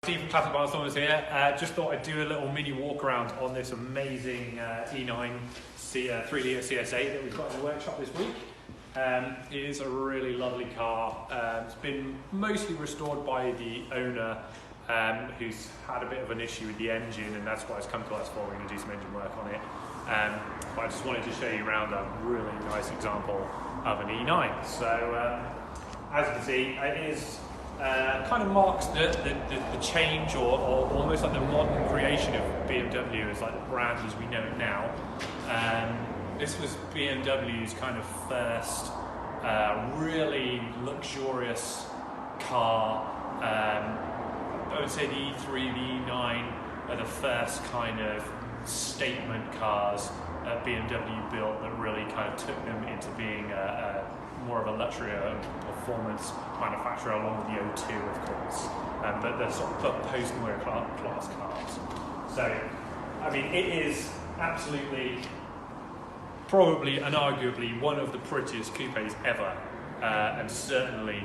Steve from Classic Bahnstormers here. Just thought I'd do a little mini walk around on this amazing E9 3-litre CSA that we've got in the workshop this week. It is a really lovely car. It's been mostly restored by the owner who's had a bit of an issue with the engine, and that's why it's come to us for. We're going to do some engine work on it. But I just wanted to show you around a really nice example of an E9. So as you can see, it is kind of marks the change or almost like the modern creation of BMW as like the brand as we know it now. This was BMW's kind of first really luxurious car. I would say the E3, the E9 are the first kind of statement cars that BMW built that really kind of took them into being more of a luxury performance manufacturer, along with the O2 of course, but they're sort of post-war class cars. So, I mean, it is absolutely, probably and arguably one of the prettiest coupes ever, and certainly,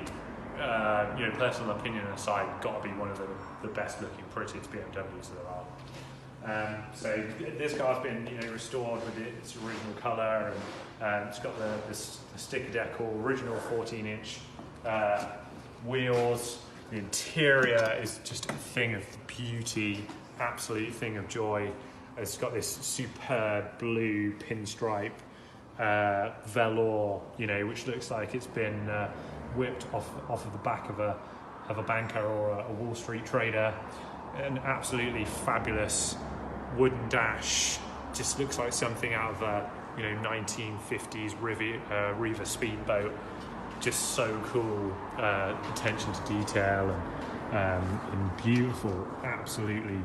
you know, personal opinion aside, got to be one of the best looking, prettiest BMWs there are. So this car's been, you know, restored with its original colour, and it's got the sticker decal, original 14-inch wheels. The interior is just a thing of beauty, absolute thing of joy. It's got this superb blue pinstripe velour, you know, which looks like it's been whipped off of the back of a banker or a Wall Street trader. An absolutely fabulous wooden dash, just looks like something out of a 1950s Riva speedboat. Just so cool, attention to detail and beautiful, absolutely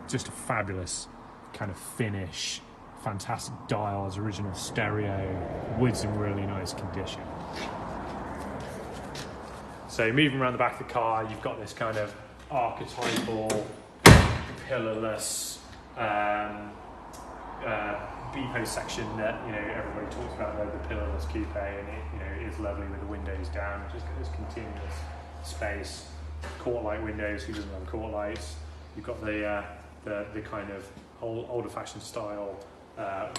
just a fabulous kind of finish, fantastic dials, original stereo, wood's in really nice condition. So moving around the back of the car, you've got this kind of archetypal, pillarless B-post section that, you know, everybody talks about, the pillarless coupe, and it, you know, is lovely with the windows down. Just got this continuous space, court light windows. Who doesn't have court lights? You've got the kind of older-fashioned style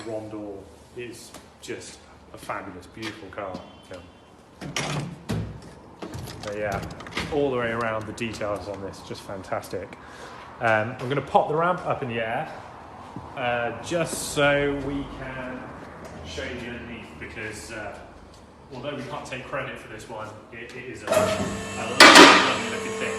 rondel. It's just a fabulous, beautiful car. But yeah, all the way around, the details on this just fantastic. I'm going to pop the ramp up in the air just so we can show you underneath, because although we can't take credit for this one, it is a lovely looking thing.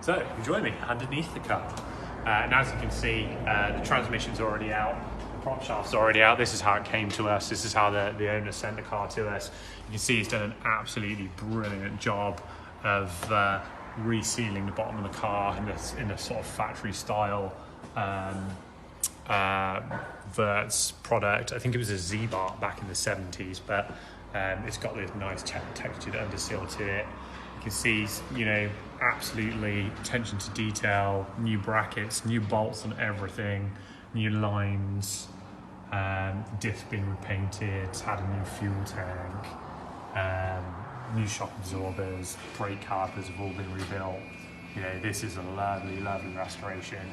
So, join me underneath the car. And as you can see, the transmission's already out, the prop shaft's already out. This is how it came to us. This is how the owner sent the car to us. You can see he's done an absolutely brilliant job of resealing the bottom of the car in a sort of factory style Verts product. I think it was a Z-Bar back in the 70s, but it's got this nice textured underseal to it. You can see, you know, absolutely attention to detail, new brackets, new bolts on everything, new lines, diff been repainted, it's had a new fuel tank, new shock absorbers, brake calipers have all been rebuilt. You know, this is a lovely, lovely restoration,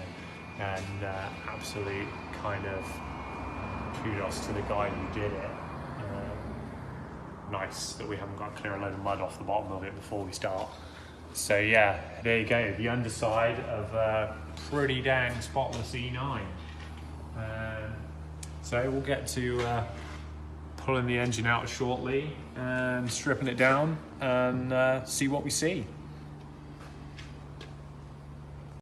and absolute kind of kudos to the guy who did it. Nice that we haven't got to clear a load of mud off the bottom of it before we start. So yeah, there you go, the underside of a pretty dang spotless E9. So we'll get to pulling the engine out shortly and stripping it down and see what we see.